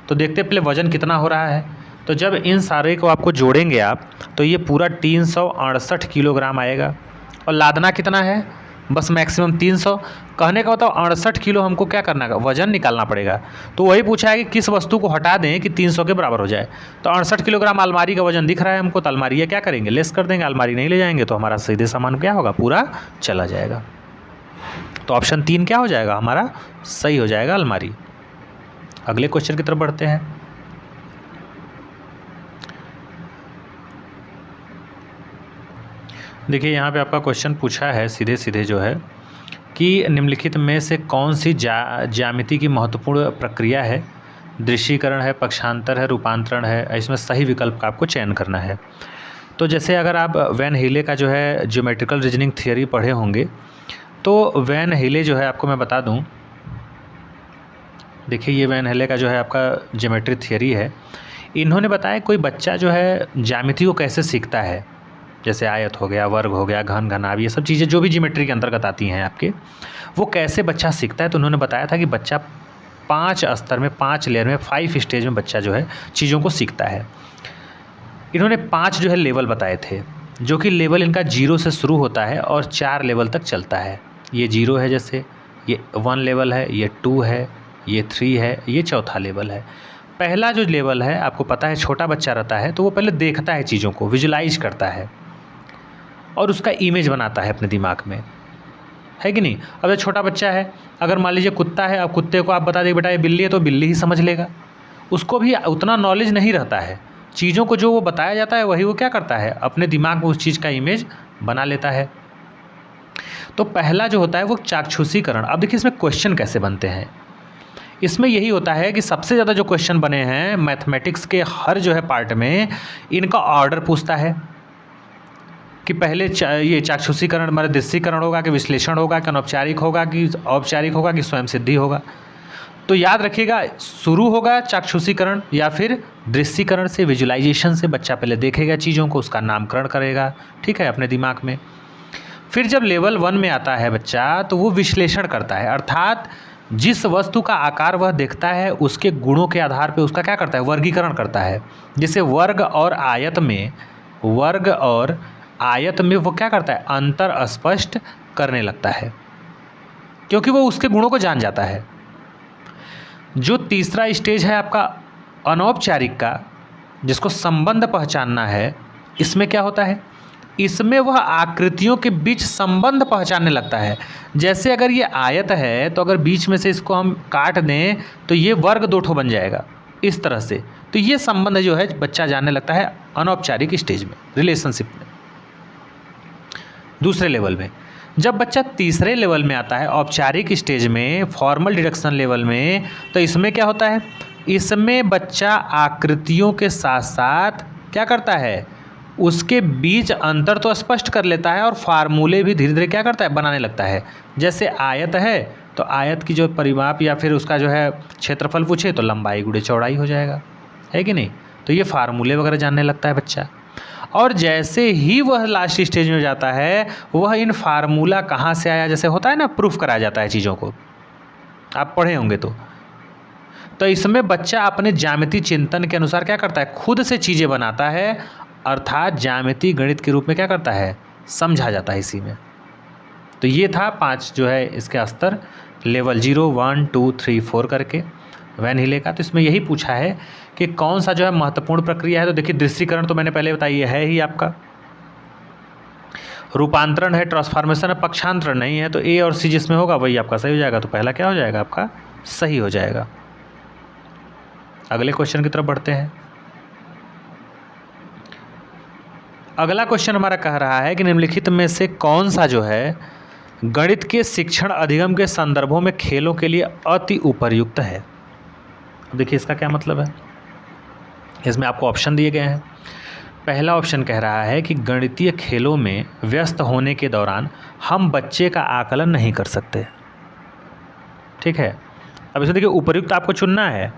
[SPEAKER 1] तो देखते पहले वज़न कितना हो रहा है। तो जब इन सारे को आपको जोड़ेंगे आप तो ये पूरा 368 किलोग्राम आएगा। और लादना कितना है, बस मैक्सिमम 300। कहने का मतलब 68 किलो हमको क्या करना है, वजन निकालना पड़ेगा। तो वही पूछा है कि किस वस्तु को हटा दें कि 300 के बराबर हो जाए। तो 68 किलोग्राम अलमारी का वजन दिख रहा है हमको, तो अलमारी ये क्या करेंगे, लेस कर देंगे। अलमारी नहीं ले जाएंगे तो हमारा सीधे सामान क्या होगा, पूरा चला जाएगा। तो ऑप्शन 3 क्या हो जाएगा हमारा, सही हो जाएगा, अलमारी। अगले क्वेश्चन की तरफ बढ़ते हैं। देखिए यहाँ पे आपका क्वेश्चन पूछा है सीधे सीधे जो है कि निम्नलिखित में से कौन सी ज्यामिति की महत्वपूर्ण प्रक्रिया है, दृश्यीकरण है, पक्षांतर है, रूपांतरण है। इसमें सही विकल्प का आपको चयन करना है। तो जैसे अगर आप वैन हीले का जो है ज्योमेट्रिकल रीजनिंग थियरी पढ़े होंगे, तो वैन हीले जो है आपको मैं बता दूं, देखिए ये वैन हीले का जो है आपका ज्योमेट्री थियरी है। इन्होंने बताया कोई बच्चा जो है ज्यामिति को कैसे सीखता है, जैसे आयत हो गया, वर्ग हो गया, घन घनाभ, ये सब चीज़ें जो भी ज्योमेट्री के अंतर्गत आती हैं आपके, वो कैसे बच्चा सीखता है। तो उन्होंने बताया था कि बच्चा 5 स्तर में, 5 लेयर में, 5 स्टेज में बच्चा जो है चीज़ों को सीखता है। इन्होंने 5 जो है लेवल बताए थे, जो कि लेवल इनका 0 से शुरू होता है और 4 लेवल तक चलता है। ये 0 है, जैसे ये 1 लेवल है, ये 2 है, ये 3 है, ये चौथा लेवल है। पहला जो लेवल है आपको पता है, छोटा बच्चा रहता है तो वो पहले देखता है चीज़ों को, विजुलाइज करता है और उसका इमेज बनाता है अपने दिमाग में, है कि नहीं। अब जो छोटा बच्चा है, अगर मान लीजिए कुत्ता है, अब कुत्ते को आप बता दें बेटा ये बिल्ली है, तो बिल्ली ही समझ लेगा। उसको भी उतना नॉलेज नहीं रहता है, चीज़ों को जो वो बताया जाता है वही वो क्या करता है, अपने दिमाग में उस चीज़ का इमेज बना लेता है। तो पहला जो होता है वो चाक्षुषीकरण। अब देखिए इसमें क्वेश्चन कैसे बनते हैं। इसमें यही होता है कि सबसे ज़्यादा जो क्वेश्चन बने हैं मैथमेटिक्स के हर जो है पार्ट में, इनका ऑर्डर पूछता है कि पहले ये चाक्षुषीकरण हमारा दृश्यीकरण होगा कि विश्लेषण होगा कि अनौपचारिक होगा कि औपचारिक होगा कि स्वयं सिद्धि होगा। तो याद रखिएगा, शुरू होगा चाक्षुषीकरण या फिर दृश्यीकरण से, विजुलाइजेशन से। बच्चा पहले देखेगा चीज़ों को, उसका नामकरण करेगा, ठीक है, अपने दिमाग में। फिर जब लेवल 1 में आता है बच्चा, तो वो विश्लेषण करता है, अर्थात जिस वस्तु का आकार वह देखता है उसके गुणों के आधार पर उसका क्या करता है, वर्गीकरण करता है। जैसे वर्ग और आयत में वो क्या करता है, अंतर स्पष्ट करने लगता है, क्योंकि वो उसके गुणों को जान जाता है। जो तीसरा स्टेज है आपका अनौपचारिक का, जिसको संबंध पहचानना है, इसमें क्या होता है, इसमें वह आकृतियों के बीच संबंध पहचानने लगता है। जैसे अगर ये आयत है तो अगर बीच में से इसको हम काट दें तो ये वर्ग 2 ठो बन जाएगा, इस तरह से। तो ये संबंध जो है बच्चा जानने लगता है अनौपचारिक स्टेज में, रिलेशनशिप में, दूसरे लेवल में। जब बच्चा तीसरे लेवल में आता है, औपचारिक स्टेज में, फॉर्मल डिडक्शन लेवल में, तो इसमें क्या होता है, इसमें बच्चा आकृतियों के साथ साथ क्या करता है, उसके बीच अंतर तो स्पष्ट कर लेता है और फार्मूले भी धीरे धीरे क्या करता है, बनाने लगता है। जैसे आयत है तो आयत की जो परिमाप या फिर उसका जो है क्षेत्रफल पूछे तो लंबाई गुणे चौड़ाई हो जाएगा, है कि नहीं। तो ये फार्मूले वगैरह जानने लगता है बच्चा। और जैसे ही वह लास्ट स्टेज में जाता है, वह इन फार्मूला कहाँ से आया, जैसे होता है ना, प्रूफ कराया जाता है चीज़ों को, आप पढ़े होंगे। तो तो इसमें बच्चा अपने ज्यामिति चिंतन के अनुसार क्या करता है, खुद से चीज़ें बनाता है, अर्थात ज्यामिति गणित के रूप में क्या करता है, समझा जाता है इसी में। तो ये था 5 जो है इसके स्तर, लेवल 0, 1, 2, 3, 4 करके वैन हिले का। तो इसमें यही पूछा है कि कौन सा जो है महत्वपूर्ण प्रक्रिया है। तो देखिए दृश्यीकरण तो मैंने पहले बताई है ही आपका, रूपांतरण है, ट्रांसफॉर्मेशन है, पक्षांतरण नहीं है। तो ए और सी जिसमें होगा वही आपका सही हो जाएगा। तो पहला क्या हो जाएगा आपका, सही हो जाएगा। अगले क्वेश्चन की तरफ बढ़ते हैं। अगला क्वेश्चन हमारा कह रहा है कि निम्नलिखित में से कौन सा जो है गणित के शिक्षण अधिगम के संदर्भों में खेलों के लिए अति उपयुक्त है। देखिए इसका क्या मतलब है, इसमें आपको ऑप्शन दिए गए हैं। पहला ऑप्शन कह रहा है कि गणितीय खेलों में व्यस्त होने के दौरान हम बच्चे का आकलन नहीं कर सकते। ठीक है, अब इसे देखिए उपयुक्त आपको चुनना है।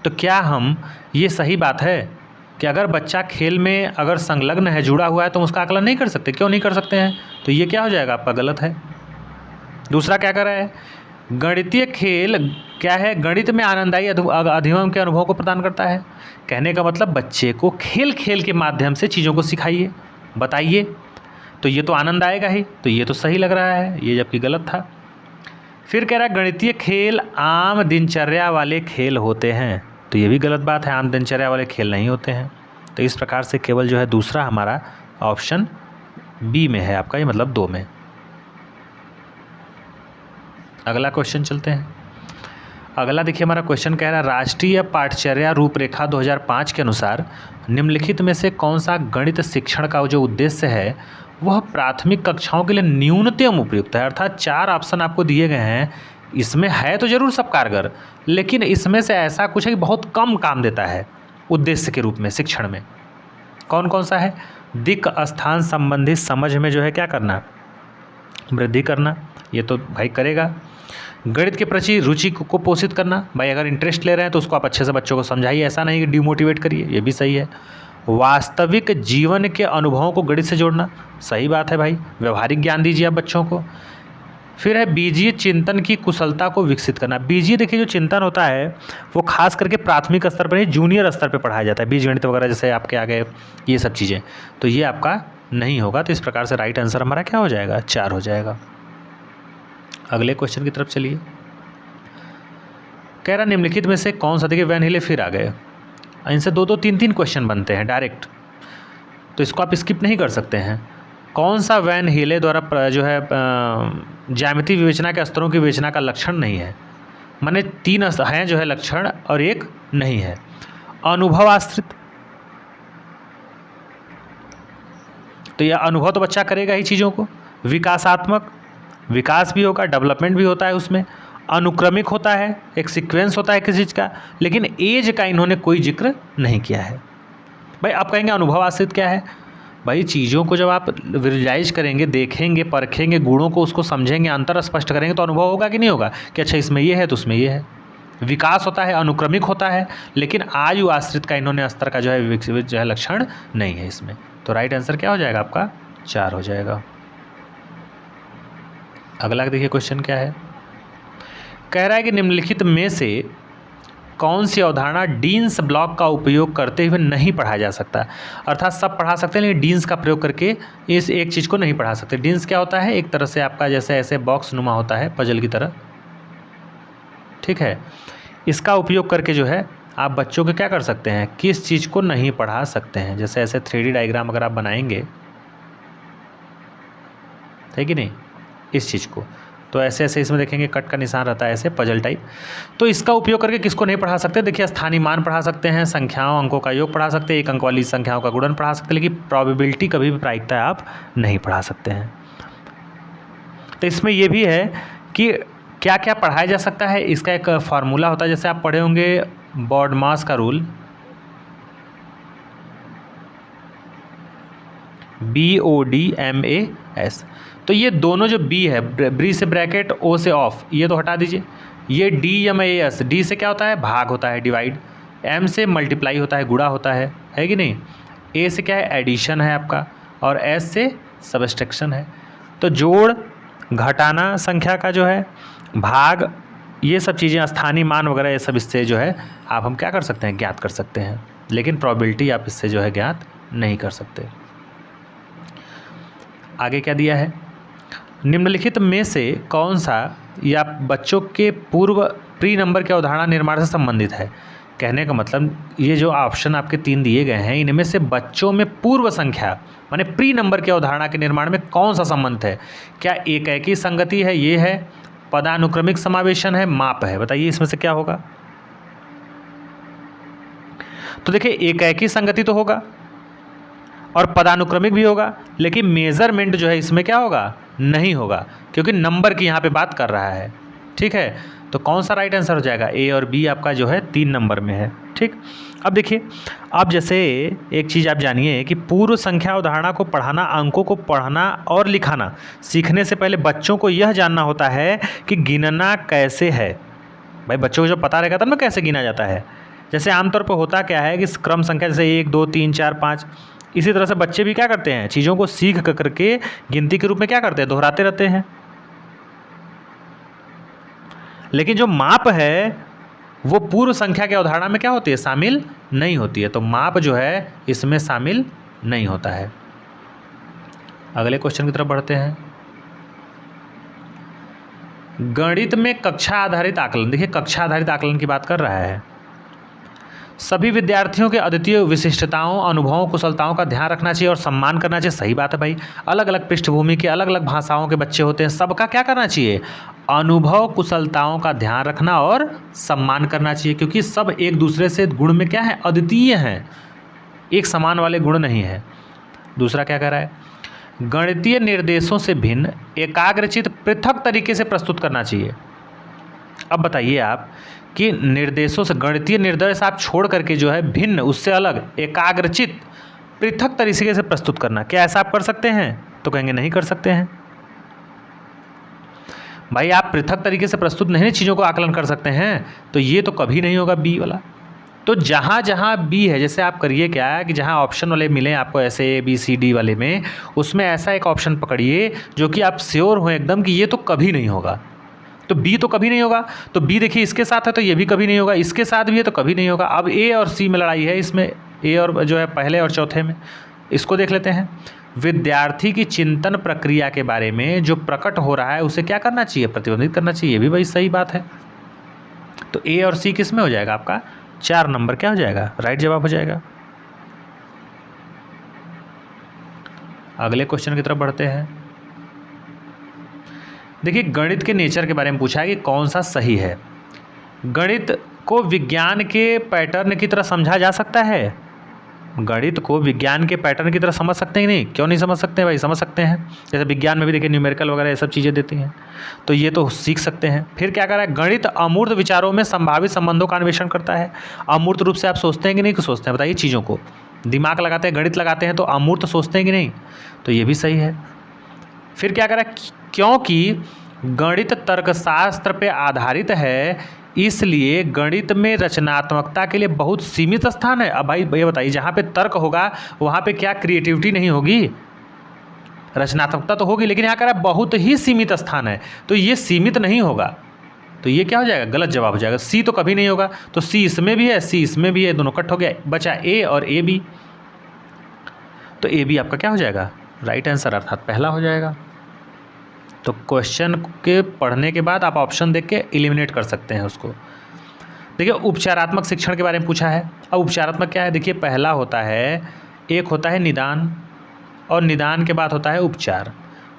[SPEAKER 1] तो क्या हम, ये सही बात है कि अगर बच्चा खेल में अगर संलग्न है, जुड़ा हुआ है, तो उसका आकलन नहीं कर सकते? क्यों नहीं कर सकते हैं? तो ये क्या हो जाएगा आपका, गलत है। दूसरा क्या कर रहा है, गणितीय खेल क्या है, गणित में आनंददायी अधिगम के अनुभव को प्रदान करता है। कहने का मतलब बच्चे को खेल खेल के माध्यम से चीज़ों को सिखाइए, बताइए, तो ये तो आनंद आएगा ही। तो ये तो सही लग रहा है, ये जबकि गलत था। फिर कह रहा है गणितीय खेल आम दिनचर्या वाले खेल होते हैं। तो ये भी गलत बात है, आम दिनचर्या वाले खेल नहीं होते हैं। तो इस प्रकार से केवल जो है दूसरा हमारा ऑप्शन बी में है आपका, ये मतलब 2 में। अगला क्वेश्चन चलते हैं। अगला देखिए हमारा क्वेश्चन कह रहा है राष्ट्रीय पाठचर्या रूपरेखा 2005 के अनुसार निम्नलिखित में से कौन सा गणित शिक्षण का जो उद्देश्य है वह प्राथमिक कक्षाओं के लिए न्यूनतम उपयुक्त है। अर्थात 4 ऑप्शन आपको दिए गए हैं, इसमें है तो जरूर सब कारगर, लेकिन इसमें से ऐसा कुछ है कि बहुत कम काम देता है उद्देश्य के रूप में शिक्षण में। कौन कौन सा है, दिक् स्थान संबंधी समझ में जो है क्या करना, वृद्धि करना, ये तो भाई करेगा। गणित के प्रति रुचि को पोषित करना, भाई अगर इंटरेस्ट ले रहे हैं तो उसको आप अच्छे से बच्चों को समझाइए, ऐसा नहीं कि डिमोटिवेट करिए, ये भी सही है। वास्तविक जीवन के अनुभवों को गणित से जोड़ना, सही बात है भाई, व्यवहारिक ज्ञान दीजिए आप बच्चों को। फिर है बीजीय चिंतन की कुशलता को विकसित करना। बीजीय देखिए जो चिंतन होता है वो खास करके प्राथमिक स्तर पर नहीं, जूनियर स्तर पर पढ़ाया जाता है, बीजगणित वगैरह जैसे आपके आगे ये सब चीज़ें, तो ये आपका नहीं होगा। तो इस प्रकार से राइट आंसर हमारा क्या हो जाएगा, 4 हो जाएगा। अगले क्वेश्चन की तरफ चलिए। कह रहा निम्नलिखित में से कौन सा, देखिए वैन हिले फिर आ गए, इनसे 2-2, 3-3 क्वेश्चन बनते हैं डायरेक्ट, तो इसको आप स्किप नहीं कर सकते हैं। कौन सा वैन हिले द्वारा जो है ज्यामिति विवेचना के स्तरों की विवेचना का लक्षण नहीं है, माने 3 हैं जो है लक्षण और 1 नहीं है। अनुभव आश्रित, तो यह अनुभव तो बच्चा करेगा ही चीज़ों को। विकासात्मक, विकास भी होगा, डेवलपमेंट भी होता है उसमें। अनुक्रमिक होता है, एक सीक्वेंस होता है किसी चीज़ का, लेकिन एज का इन्होंने कोई जिक्र नहीं किया है। भाई आप कहेंगे अनुभव आश्रित क्या है, भाई चीज़ों को जब आप विजुलाइज करेंगे, देखेंगे, परखेंगे, गुणों को उसको समझेंगे, अंतर स्पष्ट करेंगे तो अनुभव होगा कि नहीं होगा कि अच्छा इसमें ये है तो उसमें ये है। विकास होता है, अनुक्रमिक होता है, लेकिन आयु आश्रित का इन्होंने स्तर का जो है विकसित जो है लक्षण नहीं है इसमें। तो राइट आंसर क्या हो जाएगा आपका, 4 हो जाएगा। अगला देखिए क्वेश्चन क्या है, कह रहा है कि निम्नलिखित में से कौन सी अवधारणा डीन्स ब्लॉक का उपयोग करते हुए नहीं पढ़ा जा सकता। अर्थात सब पढ़ा सकते हैं लेकिन डीन्स का प्रयोग करके इस एक चीज़ को नहीं पढ़ा सकते। डीन्स क्या होता है, एक तरह से आपका जैसे ऐसे बॉक्स नुमा होता है पजल की तरह, ठीक है, इसका उपयोग करके जो है आप बच्चों को क्या कर सकते हैं, किस चीज़ को नहीं पढ़ा सकते हैं। जैसे ऐसे 3D डायग्राम अगर आप बनाएंगे, है कि नहीं, इस चीज़ को, तो ऐसे ऐसे इसमें देखेंगे कट का निशान रहता है ऐसे पजल टाइप, तो इसका उपयोग करके किसको नहीं पढ़ा सकते। देखिए स्थानीय मान पढ़ा सकते हैं, संख्याओं अंकों का योग पढ़ा सकते हैं, 1 अंक वाली संख्याओं का गुणन पढ़ा सकते हैं, लेकिन प्रोबेबिलिटी कभी भी प्रायिकता आप नहीं पढ़ा सकते हैं। तो इसमें यह भी है कि क्या क्या पढ़ाया जा सकता है, इसका एक फार्मूला होता है। जैसे आप पढ़े होंगे बॉडमास का रूल, BODMAS, तो ये दोनों जो B है, ब्री से ब्रैकेट, O से ऑफ, ये तो हटा दीजिए। ये DMAS, D से क्या होता है, भाग होता है, डिवाइड, M से मल्टीप्लाई होता है, गुणा होता है कि नहीं, A से क्या है, एडिशन है आपका, और S से सबट्रैक्शन है। तो जोड़ घटाना संख्या का जो है, भाग ये सब चीज़ें स्थानीय मान वगैरह ये सब इससे जो है आप हम क्या कर सकते हैं, ज्ञात कर सकते हैं, लेकिन प्रोबेबिलिटी आप इससे जो है ज्ञात नहीं कर सकते। आगे क्या दिया है, निम्नलिखित में से कौन सा या बच्चों के पूर्व प्री नंबर के अवधारणा निर्माण से संबंधित है। कहने का मतलब ये जो ऑप्शन आपके 3 दिए गए हैं इनमें से बच्चों में पूर्व संख्या माने प्री नंबर के अवधारणा के निर्माण में कौन सा संबंध है। क्या एकैकी संगति है, ये है, पदानुक्रमिक समावेशन है, माप है, बताइए इसमें से क्या होगा। तो देखिए एकैकी संगति तो होगा और पदानुक्रमिक भी होगा, लेकिन मेजरमेंट जो है इसमें क्या होगा, नहीं होगा, क्योंकि नंबर की यहाँ पे बात कर रहा है। ठीक है, तो कौन सा राइट आंसर हो जाएगा, ए और बी आपका जो है 3 नंबर में है। ठीक, अब देखिए, अब जैसे एक चीज़ आप जानिए कि पूर्व संख्या अवधारणा को पढ़ाना, अंकों को पढ़ना और लिखाना सीखने से पहले बच्चों को यह जानना होता है कि गिनना कैसे है। भाई बच्चों को जो पता रहेगा तब ना कैसे गिना जाता है। जैसे आमतौर पर होता क्या है कि क्रम संख्या जैसे 1 2 3 4 5, इसी तरह से बच्चे भी क्या करते हैं, चीज़ों को सीख करके गिनती के रूप में क्या करते हैं, दोहराते रहते हैं। लेकिन जो माप है वो पूर्व संख्या की अवधारणा में क्या होती है, शामिल नहीं होती है, तो माप जो है इसमें शामिल नहीं होता है। अगले क्वेश्चन की तरफ बढ़ते हैं। गणित में कक्षा आधारित आकलन, देखिए कक्षा आधारित आकलन की बात कर रहा है। सभी विद्यार्थियों के अद्वितीय विशिष्टताओं, अनुभवों, कुशलताओं का ध्यान रखना चाहिए और सम्मान करना चाहिए। सही बात है भाई, अलग अलग पृष्ठभूमि के अलग अलग भाषाओं के बच्चे होते हैं, सबका क्या करना चाहिए, अनुभव कुशलताओं का ध्यान रखना और सम्मान करना चाहिए, क्योंकि सब एक दूसरे से गुण में क्या है, अद्वितीय हैं, एक समान वाले गुण नहीं है। दूसरा क्या कह रहा है, गणितीय निर्देशों से भिन्न एकाग्रचित पृथक तरीके से प्रस्तुत करना चाहिए। अब बताइए आप कि निर्देशों से, गणितीय निर्देश आप छोड़ करके जो है भिन्न, उससे अलग, एकाग्रचित पृथक तरीके से प्रस्तुत करना, क्या ऐसा आप कर सकते हैं, तो कहेंगे नहीं कर सकते हैं। भाई आप पृथक तरीके से प्रस्तुत नहीं चीज़ों को आकलन कर सकते हैं, तो ये तो कभी नहीं होगा बी वाला। तो जहाँ जहाँ बी है, जैसे आप करिए क्या कि जहाँ ऑप्शन वाले मिले आपको ऐसे ए बी सी डी वाले में, उसमें ऐसा एक ऑप्शन पकड़िए जो कि आप श्योर हो एकदम कि ये तो कभी नहीं होगा, तो बी तो कभी नहीं होगा। तो बी देखिए इसके साथ है तो ये भी कभी नहीं होगा, इसके साथ भी है तो कभी नहीं होगा। अब ए और सी में लड़ाई है, इसमें ए और जो है पहले और चौथे में, इसको देख लेते हैं। विद्यार्थी की चिंतन प्रक्रिया के बारे में जो प्रकट हो रहा है उसे क्या करना चाहिए, प्रतिबंधित करना चाहिए, ये भी भाई सही बात है। तो ए और सी किस में हो जाएगा, आपका 4 नंबर क्या हो जाएगा, राइट जवाब हो जाएगा। अगले क्वेश्चन की तरफ बढ़ते हैं। देखिए गणित के नेचर के बारे में पूछा है कि कौन सा सही है। गणित को विज्ञान के पैटर्न की तरह समझा जा सकता है, गणित को विज्ञान के पैटर्न की तरह समझ सकते हैं कि नहीं, क्यों नहीं समझ सकते हैं भाई, समझ सकते हैं। जैसे विज्ञान में भी देखिए न्यूमेरिकल वगैरह ये सब चीज़ें देती हैं, तो ये तो सीख सकते हैं। फिर क्या कर रहा है, गणित अमूर्त विचारों में संभावित संबंधों का अन्वेषण करता है। अमूर्त रूप से आप सोचते हैं कि नहीं सोचते हैं, बताइए, चीज़ों को दिमाग लगाते हैं, गणित लगाते हैं, तो अमूर्त सोचते हैं कि नहीं, तो ये भी सही है। फिर क्या कर रहा है, क्योंकि गणित तर्कशास्त्र पे आधारित है इसलिए गणित में रचनात्मकता के लिए बहुत सीमित स्थान है। अब भाई ये बताइए, जहाँ पे तर्क होगा वहाँ पे क्या क्रिएटिविटी नहीं होगी, रचनात्मकता तो होगी, लेकिन यहाँ कह रहा है बहुत ही सीमित स्थान है, तो ये सीमित नहीं होगा, तो ये क्या हो जाएगा, गलत जवाब हो जाएगा। सी तो कभी नहीं होगा, तो सी इसमें भी है, सी इसमें भी है, दोनों कट हो गया, बचा ए और ए बी, तो ए बी आपका क्या हो जाएगा, राइट आंसर, अर्थात पहला हो जाएगा। तो क्वेश्चन के पढ़ने के बाद आप ऑप्शन देख के एलिमिनेट कर सकते हैं उसको। देखिए उपचारात्मक शिक्षण के बारे में पूछा है। अब उपचारात्मक क्या है, देखिए पहला होता है, एक होता है निदान, और निदान के बाद होता है उपचार।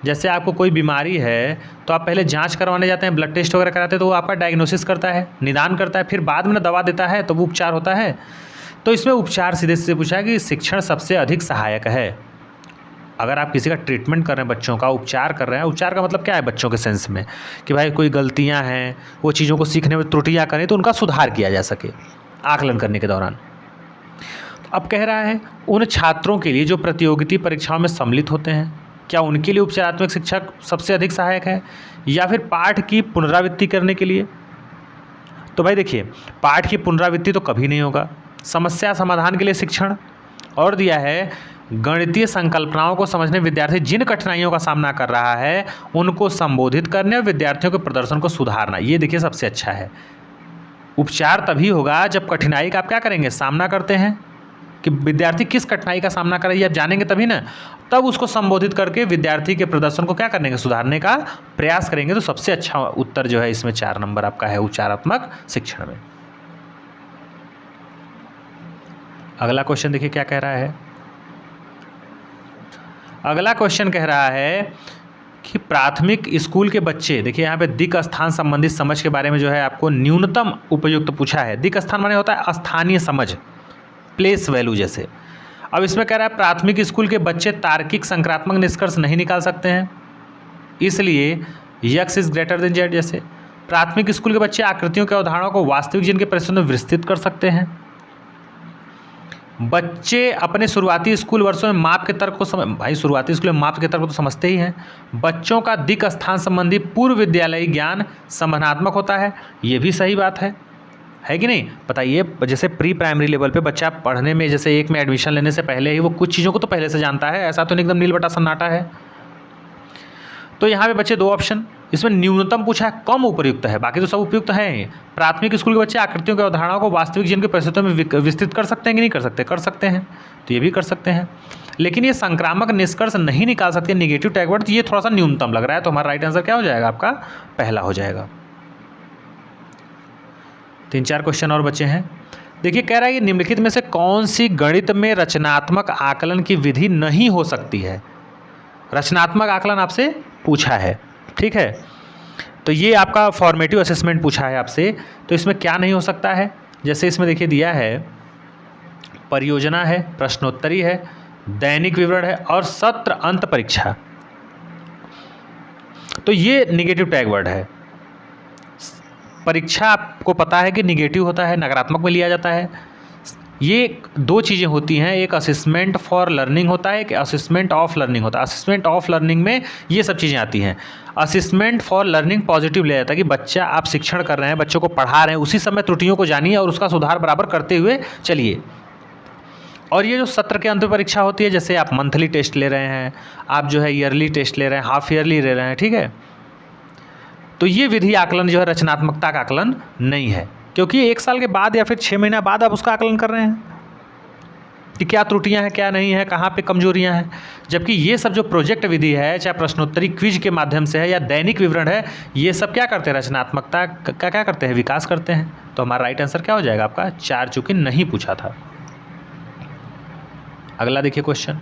[SPEAKER 1] जैसे आपको कोई बीमारी है तो आप पहले जांच करवाने जाते हैं, ब्लड टेस्ट वगैरह कराते हैं, तो वो आपका डायग्नोसिस करता है, निदान करता है, फिर बाद में दवा देता है, तो वो उपचार होता है। तो इसमें उपचार सीधे सीधे पूछा है कि शिक्षण सबसे अधिक सहायक है। अगर आप किसी का ट्रीटमेंट कर रहे हैं, बच्चों का उपचार कर रहे हैं, उपचार का मतलब क्या है बच्चों के सेंस में, कि भाई कोई गलतियां हैं, वो चीज़ों को सीखने में त्रुटियां करें तो उनका सुधार किया जा सके आकलन करने के दौरान। अब कह रहा है उन छात्रों के लिए जो प्रतियोगिता परीक्षाओं में सम्मिलित होते हैं, क्या उनके लिए उपचारात्मक शिक्षक सबसे अधिक सहायक है, या फिर पाठ की पुनरावृत्ति करने के लिए। तो भाई देखिए, पाठ की पुनरावृत्ति तो कभी नहीं होगा, समस्या समाधान के लिए शिक्षण, और दिया है गणितीय संकल्पनाओं को समझने विद्यार्थी जिन कठिनाइयों का सामना कर रहा है उनको संबोधित करने और विद्यार्थियों के प्रदर्शन को सुधारना। ये देखिए सबसे अच्छा है। उपचार तभी होगा जब कठिनाई का आप क्या करेंगे, सामना करते हैं कि विद्यार्थी किस कठिनाई का सामना कर रही है, आप जानेंगे तभी ना, तब उसको संबोधित करके विद्यार्थी के प्रदर्शन को क्या करने के, सुधारने का प्रयास करेंगे। तो सबसे अच्छा उत्तर जो है इसमें 4 नंबर आपका है उपचारात्मक शिक्षण में। अगला क्वेश्चन देखिए क्या कह रहा है। अगला क्वेश्चन कह रहा है कि प्राथमिक स्कूल के बच्चे, देखिए यहाँ पे दिक् स्थान संबंधित समझ के बारे में जो है आपको न्यूनतम उपयुक्त पूछा है। दिक् स्थान माने होता है स्थानीय समझ, प्लेस वैल्यू जैसे। अब इसमें कह रहा है प्राथमिक स्कूल के बच्चे तार्किक संक्रात्मक निष्कर्ष नहीं निकाल सकते हैं, इसलिए x is greater than z। जैसे प्राथमिक स्कूल के बच्चे आकृतियों के अवधारणाओं को वास्तविक जीवन के परिस्थितियों में विस्तृत कर सकते हैं। बच्चे अपने शुरुआती स्कूल वर्षों में माप के तर्क को भाई शुरुआती स्कूल में माप के तर्क को तो समझते ही हैं। बच्चों का दिक् स्थान संबंधी पूर्व विद्यालयी ज्ञान संभावनात्मक होता है, ये भी सही बात है कि नहीं। बताइए, जैसे प्री प्राइमरी लेवल पे बच्चा पढ़ने में, जैसे एक में एडमिशन लेने से पहले ही वो कुछ चीज़ों को तो पहले से जानता है, ऐसा तो नहीं एकदम नीलबटा सन्नाटा है। तो यहाँ पे बच्चे 2 ऑप्शन, इसमें न्यूनतम पूछा है, कम उपयुक्त है, बाकी तो सब उपयुक्त हैं। प्राथमिक स्कूल के बच्चे आकृतियों की अवधारणाओं को वास्तविक जीवन की परिस्थितियों में विस्तृत कर सकते हैं कि नहीं कर सकते, कर सकते हैं, तो ये भी कर सकते हैं। लेकिन ये संक्रामक निष्कर्ष नहीं निकाल सकते, निगेटिव टैगवर्ड, तो ये थोड़ा सा न्यूनतम लग रहा है। तो हमारा राइट आंसर क्या हो जाएगा, आपका पहला हो जाएगा। 3-4 क्वेश्चन और बचे हैं। देखिए कह रहा है कि निम्नलिखित में से कौन सी गणित में रचनात्मक आकलन की विधि नहीं हो सकती है। रचनात्मक आकलन आपसे पूछा है, ठीक है। तो ये आपका फॉर्मेटिव असेसमेंट पूछा है आपसे, तो इसमें क्या नहीं हो सकता है। जैसे इसमें देखिए दिया है परियोजना है, प्रश्नोत्तरी है, दैनिक विवरण है और सत्र अंत परीक्षा। तो ये निगेटिव टैग वर्ड है। परीक्षा आपको पता है कि निगेटिव होता है, नकारात्मक में लिया जाता है। ये 2 चीज़ें होती हैं, एक असेसमेंट फॉर लर्निंग होता है, एक असेसमेंट ऑफ लर्निंग होता है। असेसमेंट ऑफ लर्निंग में ये सब चीज़ें आती हैं। असेसमेंट फॉर लर्निंग पॉजिटिव ले जाता है कि बच्चा, आप शिक्षण कर रहे हैं, बच्चों को पढ़ा रहे हैं, उसी समय त्रुटियों को जानिए और उसका सुधार बराबर करते हुए चलिए। और ये जो सत्र के अंत में परीक्षा होती है, जैसे आप मंथली टेस्ट ले रहे हैं, आप जो है ईयरली टेस्ट ले रहे हैं, हाफ ईयरली ले रहे हैं, ठीक है, तो ये विधि आकलन जो है रचनात्मकता का आकलन नहीं है, क्योंकि 1 साल के बाद या फिर 6 महीना बाद आप उसका आकलन कर रहे हैं कि क्या त्रुटियां हैं, क्या नहीं है, कहाँ पे कमजोरियां हैं। जबकि ये सब जो प्रोजेक्ट विधि है, चाहे प्रश्नोत्तरी क्विज के माध्यम से है या दैनिक विवरण है, ये सब क्या करते हैं, रचनात्मकता का क्या करते हैं, विकास करते हैं। तो हमारा राइट आंसर क्या हो जाएगा आपका 4, चूंकि नहीं पूछा था। अगला देखिए क्वेश्चन।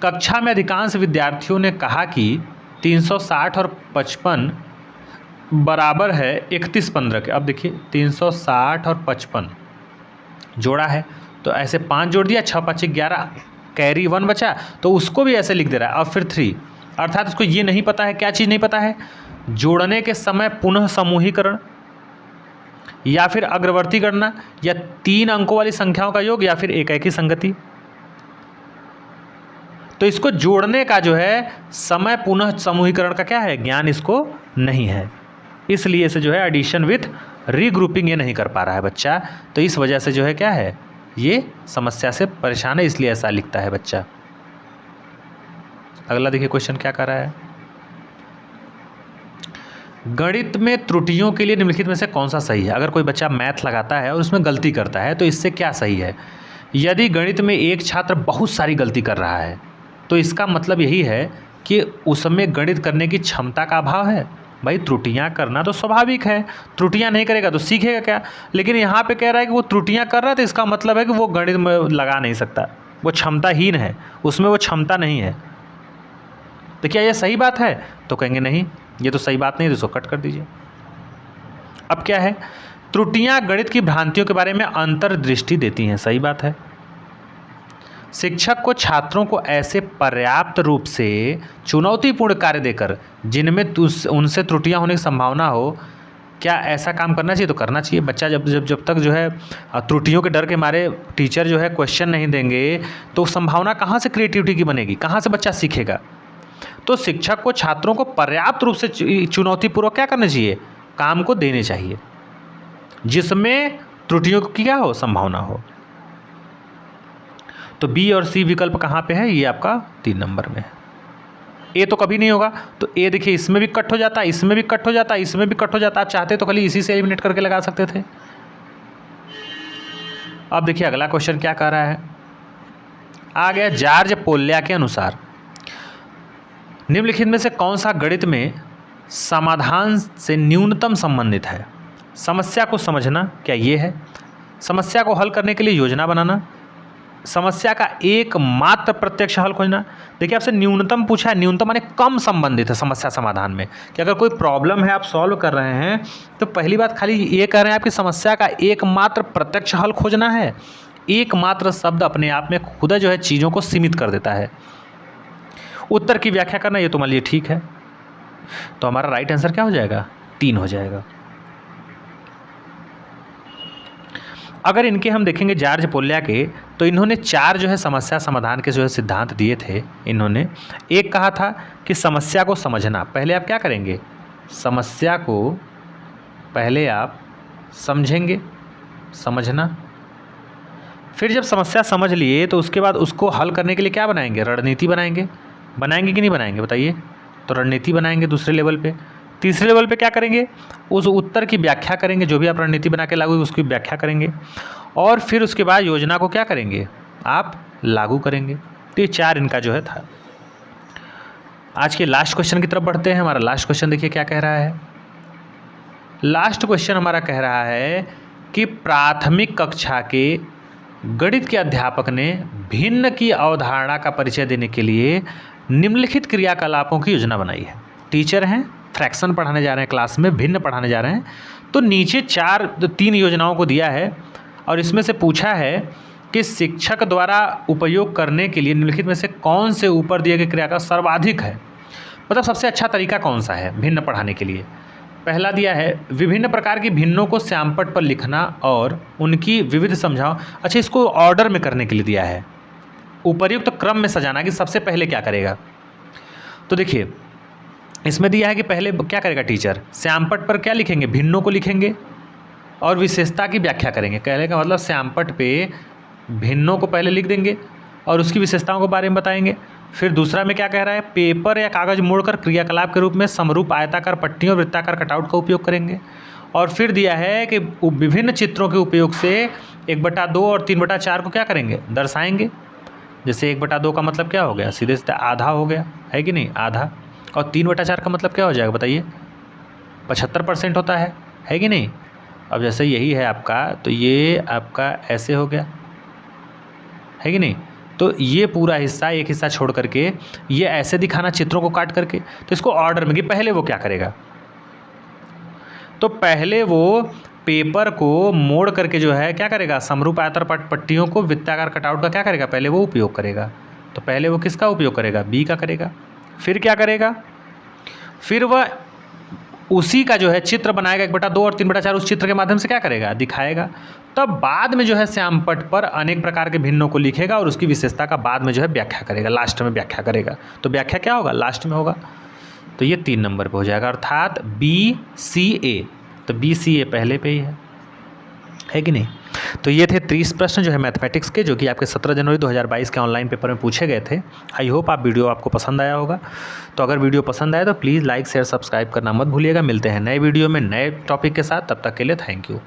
[SPEAKER 1] कक्षा में अधिकांश विद्यार्थियों ने कहा कि 360 और 55 बराबर है 31-15 के। अब देखिए 360 और 55 जोड़ा है, तो ऐसे 5 जोड़ दिया, 6 5 11, कैरी 1 बचा, तो उसको भी ऐसे लिख दे रहा है। अब फिर 3, अर्थात उसको ये नहीं पता है, क्या चीज़ नहीं पता है, जोड़ने के समय पुनः समूहीकरण या फिर अग्रवर्ती गणना या 3 अंकों वाली संख्याओं का योग या फिर एकाएकी संगति। तो इसको जोड़ने का जो है समय पुनः समूहीकरण का क्या है, ज्ञान इसको नहीं है, इसलिए इसे जो है एडिशन विथ रीग्रुपिंग ये नहीं कर पा रहा है बच्चा। तो इस वजह से जो है क्या है, ये समस्या से परेशान है, इसलिए ऐसा लिखता है बच्चा। अगला देखिए क्वेश्चन क्या कर रहा है। गणित में त्रुटियों के लिए निम्नलिखित में से कौन सा सही है। अगर कोई बच्चा मैथ लगाता है और उसमें गलती करता है तो इससे क्या सही है। यदि गणित में एक छात्र बहुत सारी गलती कर रहा है तो इसका मतलब यही है कि उसमें गणित करने की क्षमता का अभाव है। भाई त्रुटियां करना तो स्वाभाविक है, त्रुटियां नहीं करेगा तो सीखेगा क्या। लेकिन यहाँ पे कह रहा है कि वो त्रुटियां कर रहा है तो इसका मतलब है कि वो गणित में लगा नहीं सकता, वो क्षमताहीन है, उसमें वो क्षमता नहीं है। तो क्या ये सही बात है, तो कहेंगे नहीं ये तो सही बात नहीं, तो इसको कट कर दीजिए। अब क्या है, त्रुटियां गणित की भ्रांतियों के बारे में अंतर्दृष्टि देती हैं, सही बात है। शिक्षक को छात्रों को ऐसे पर्याप्त रूप से चुनौतीपूर्ण कार्य देकर जिनमें उनसे त्रुटियां होने की संभावना हो, क्या ऐसा काम करना चाहिए, तो करना चाहिए। बच्चा जब तक जो है त्रुटियों के डर के मारे टीचर जो है क्वेश्चन नहीं देंगे तो संभावना कहाँ से क्रिएटिविटी की बनेगी, कहाँ से बच्चा सीखेगा। तो शिक्षक को छात्रों को पर्याप्त रूप से चुनौतीपूर्वक क्या करना चाहिए, काम को देने चाहिए जिसमें त्रुटियों की क्या हो, संभावना हो। तो बी और सी विकल्प कहाँ पे है, ये आपका 3 नंबर में है। ए तो कभी नहीं होगा, तो ए देखिए इसमें भी कट हो जाता है, इसमें भी कट हो जाता है, इसमें भी कट हो जाता है। आप चाहते तो खाली इसी से एलिमिनेट करके लगा सकते थे। अब देखिए अगला क्वेश्चन क्या कह रहा है, आ गया जॉर्ज पोल्या के अनुसार निम्नलिखित में से कौन सा गणित में समाधान से न्यूनतम संबंधित है। समस्या को समझना, क्या ये है, समस्या को हल करने के लिए योजना बनाना, समस्या का एकमात्र प्रत्यक्ष हल खोजना। देखिए आपसे न्यूनतम पूछा है, न्यूनतम माने कम संबंधित है समस्या समाधान में, कि अगर कोई प्रॉब्लम है आप सॉल्व कर रहे हैं तो पहली बात खाली ये कह रहे हैं आपकी समस्या का एकमात्र प्रत्यक्ष हल खोजना है। एकमात्र शब्द अपने आप में खुद जो है चीज़ों को सीमित कर देता है। उत्तर की व्याख्या करना, ये तो मान लीजिए ठीक है, तो हमारा राइट आंसर क्या हो जाएगा, 3 हो जाएगा। अगर इनके हम देखेंगे जॉर्ज पोल्या के, तो इन्होंने 4 जो है समस्या समाधान के जो है सिद्धांत दिए थे। इन्होंने एक कहा था कि समस्या को समझना, पहले आप क्या करेंगे, समस्या को पहले आप समझेंगे, समझना, फिर जब समस्या समझ लिए तो उसके बाद उसको हल करने के लिए क्या बनाएंगे, रणनीति बनाएंगे। बनाएंगे कि नहीं बनाएंगे बताइए, तो रणनीति बनाएंगे दूसरे लेवल पे। तीसरे लेवल पे क्या करेंगे, उस उत्तर की व्याख्या करेंगे, जो भी आप रणनीति बना के लागू उसकी व्याख्या करेंगे, और फिर उसके बाद योजना को क्या करेंगे, आप लागू करेंगे। तो ये 4 इनका जो है था। आज के लास्ट क्वेश्चन की तरफ बढ़ते हैं। हमारा लास्ट क्वेश्चन देखिए क्या कह रहा है। लास्ट क्वेश्चन हमारा कह रहा है कि प्राथमिक कक्षा के गणित के अध्यापक ने भिन्न की अवधारणा का परिचय देने के लिए निम्नलिखित क्रियाकलापों की योजना बनाई है। टीचर हैं, फ्रैक्शन पढ़ाने जा रहे हैं क्लास में, भिन्न पढ़ाने जा रहे हैं, तो नीचे 3 योजनाओं को दिया है और इसमें से पूछा है कि शिक्षक द्वारा उपयोग करने के लिए निम्नलिखित में से कौन से ऊपर दिए गए क्रिया का सर्वाधिक है, मतलब सबसे अच्छा तरीका कौन सा है भिन्न पढ़ाने के लिए। पहला दिया है विभिन्न प्रकार की भिन्नों को श्यामपट्ट पर लिखना और उनकी विविध समझाओ। अच्छा, इसको ऑर्डर में करने के लिए दिया है, उपर्युक्त क्रम में सजाना कि सबसे पहले क्या करेगा। तो देखिए इसमें दिया है कि पहले क्या करेगा टीचर, श्यामपट्ट पर क्या लिखेंगे, भिन्नों को लिखेंगे और विशेषता की व्याख्या करेंगे। कहने का मतलब श्यामपट्ट पे भिन्नों को पहले लिख देंगे और उसकी विशेषताओं के बारे में बताएंगे। फिर दूसरा में क्या कह रहा है, पेपर या कागज़ मोड़कर क्रियाकलाप के रूप में समरूप आयताकार पट्टियों और वृत्ताकार कटआउट का उपयोग करेंगे। और फिर दिया है कि विभिन्न चित्रों के उपयोग से 1/2 और 3/4 को क्या करेंगे, दर्शाएंगे। जैसे 1/2 का मतलब क्या हो गया, सीधे सीधे आधा हो गया, है कि नहीं, आधा। और 3/4 का मतलब क्या हो जाएगा बताइए, 75% होता है कि नहीं। अब जैसे यही है आपका, तो ये आपका ऐसे हो गया, है कि नहीं। तो ये पूरा हिस्सा, एक हिस्सा छोड़ करके ये ऐसे दिखाना चित्रों को काट करके। तो इसको ऑर्डर में कि पहले वो क्या करेगा, तो पहले वो पेपर को मोड़ करके जो है क्या करेगा, समरूप आयताकार पट्टियों को वृत्ताकार कटआउट का क्या करेगा, पहले वो उपयोग करेगा। तो पहले वो किसका उपयोग करेगा, बी का करेगा। फिर क्या करेगा, फिर वह उसी का जो है चित्र बनाएगा, 1/2 और 3/4 उस चित्र के माध्यम से क्या करेगा, दिखाएगा। तब बाद में जो है श्यामपट्ट पर अनेक प्रकार के भिन्नों को लिखेगा और उसकी विशेषता का बाद में जो है व्याख्या करेगा, लास्ट में व्याख्या करेगा। तो व्याख्या क्या होगा, लास्ट में होगा। तो ये 3 नंबर पे हो जाएगा, अर्थात BCA। तो BCA पहले पे ही है कि नहीं। तो ये थे 30 प्रश्न जो है मैथमेटिक्स के, जो कि आपके 17 जनवरी 2022 के ऑनलाइन पेपर में पूछे गए थे। आई होप वीडियो आपको पसंद आया होगा। तो अगर वीडियो पसंद आए तो प्लीज़ लाइक शेयर सब्सक्राइब करना मत भूलिएगा। मिलते हैं नए वीडियो में नए टॉपिक के साथ, तब तक के लिए थैंक यू।